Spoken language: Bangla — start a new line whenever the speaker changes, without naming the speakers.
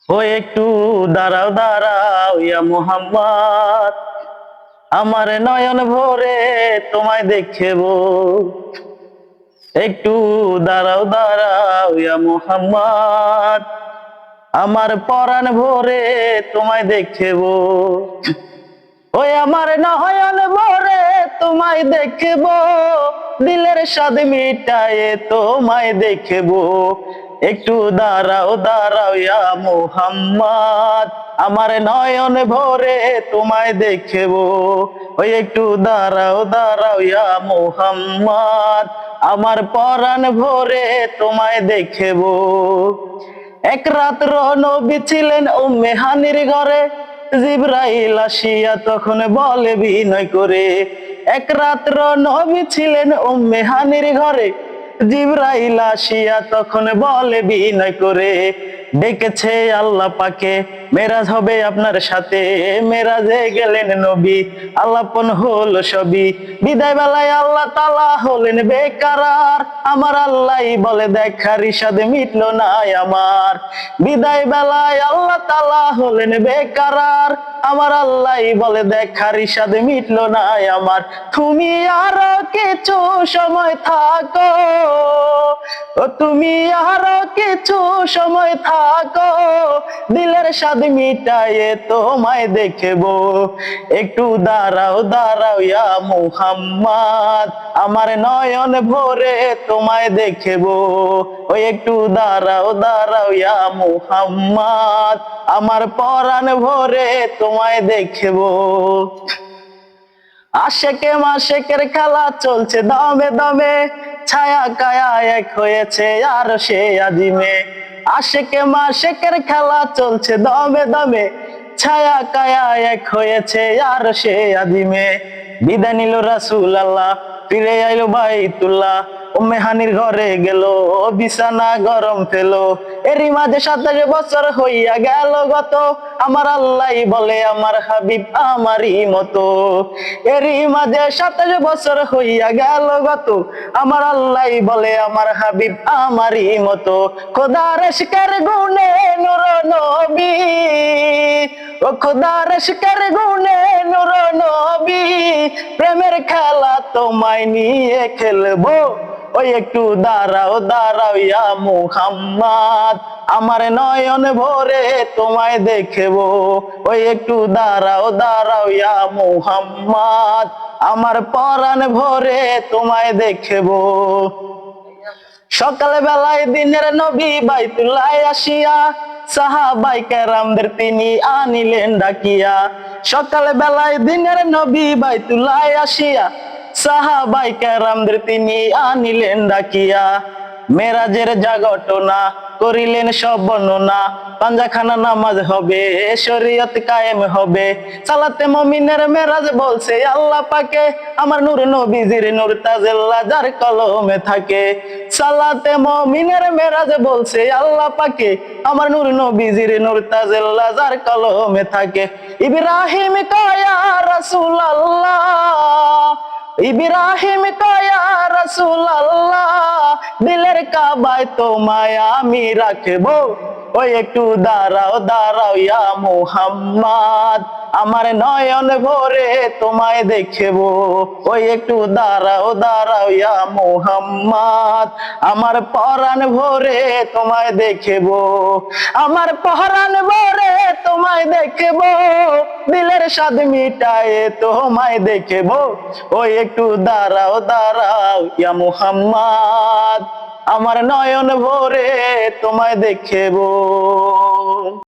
ও একটু দাঁড়াও দাঁড়াও ইয়া মুহাম্মদ, আমার নয়ন ভরে তোমায় দেখব। একটু দাঁড়াও দাঁড়াও ইয়া মুহাম্মদ, আমার পরাণ ভরে তোমায় দেখব। ওই আমার নয়ন ভরে তোমায় দেখব, দিলের স্বাদ মিটায়ে তোমায় দেখব। একটু দাঁড়াও দাঁড়াও ইয়া মুহাম্মদ, আমার নয়ন ভরে তোমায় দেখব। ওই একটু দাঁড়াও দাঁড়াও ইয়া মুহাম্মদ, আমার পরাণ ভরে তোমায় দেখব। এক রাত্র নবী ছিলেন উম্মে হানির ঘরে, জিবরাইল আসিয়া তখন বলে বিনয় করে। এক রাত্র নবী ছিলেন উম্মে হানির ঘরে, জিবরাইল আসিয়া তখন বলে বিনয় করে। ডেকেছে আল্লাহ পাকে, মেরাজ হবে আপনার সাথে। মেরাজে গেলেন নবী, আল্লাপন হলো সবই। বিদায় বেলায় আল্লাহ তাআলা হলেন বেকারার, আমার আল্লাহ বলে দেখার ইশাদ মিটলো না আমার। বিদায় বেলায় আল্লাহ তাআলা হলেন বেকারার, আমার আল্লাহ বলে দেখার ইশাদ মিটলো না আমার। তুমি আরো কিছু সময় থাকো, ও তুমি আরো কিছু সময় থাকো, দিলের স্বাদ মিটায়ে তোমায় দেখব। একটু দাঁড়াও দাঁড়াও ইয়া মুহাম্মদ, আমার নয়ন ভরে তোমায় দেখব। ওই একটু দাঁড়াও দাঁড়াও ইয়া মুহাম্মদ, আমার পরাণ ভরে তোমায় দেখব। আশেকে মাশেকের খেলা চলছে দমে দমে, ছায়া কায়া এক হয়েছে আর সে আজিমে। আশেকে মাশেকের খেলা চলছে দমে দমে, ছায়া কায়া এক হয়েছে আর সে আজিমে। বিদায় নিল রাসূল আল্লাহ, ফিরে আইলো বাইতুল্লাহ। উম্মে হানির ঘরে গেল, বিছানা গরম পেলো। এরই মাঝে 27 বছর হইয়া গেল গত, আমার আল্লাহ বলে আমার হাবিব আমারই মতো। এরই মাঝে 27 বছর হইয়া গেল গত, আমার আল্লাহ বলে আমার হাবিব আমারই মতো। খোদার ইশকের গুণে নূর নবী, ও খোদার ইশকের গুণে নূর নবী, প্রেমের খেলা তোমায় নিয়ে খেলবো। ওই একটু দাঁড়াও দাঁড়াও ইয়া মুহাম্মদ, আমার নয়ন ভরে তোমায় দেখব। ওই একটু দাঁড়াও দাঁড়াও ইয়া মুহাম্মদ, আমার পরাণ ভরে তোমায় দেখব। সকাল বেলায় দিনের নবী বাইতুল্লাহ আসিয়া, সাহাবাই কেরামদের তিনি আনিলেন ডাকিয়া। সকাল বেলায় দিনের নবী বাইতুল্লাহ আসিয়া, সাহাবাই কেরামদের তিনি আনিলেন ডাকিয়া। মেরাজের যা ঘটনা করিলেন সব বর্ণনা, পাঞ্জাখানা নামাজ হবে, শরীয়ত কায়েম হবে। সালাতে মুমিনের মেরাজ বলছে আল্লাহ পাকে, আমার নূর নবীজির নূর তাজেল্লা যার কলমে থাকে। সালাতে মুমিনের মেরাজ বলছে আল্লাহ পাকে, আমার নূর নবীজির নূর তাজেল্লা যার কলমে থাকে। ইব্রাহিম কয়া রাসূলুল্লাহ, ইব্রাহিম কয়া রাসূলুল্লাহ, দিলের কাবায় তোমায় আমি রাখবো। ওই একটু দাঁড়াও দাঁড়াও ইয়া মুহাম্মদ, আমার নয়ন ভরে তোমায় দেখব। ওই একটু দাঁড়াও দাঁড়াও ইয়া মুহাম্মদ, আমার পরাণ ভরে তোমায় দেখব। আমার পরাণ ভরে তোমায় দেখব, দিলের স্বাদ মিটায়ে তোমায় দেখব। ওই একটু দাঁড়াও দাঁড়াও ইয়া মুহাম্মদ, আমার নয়ন ভরে তোমায় দেখব।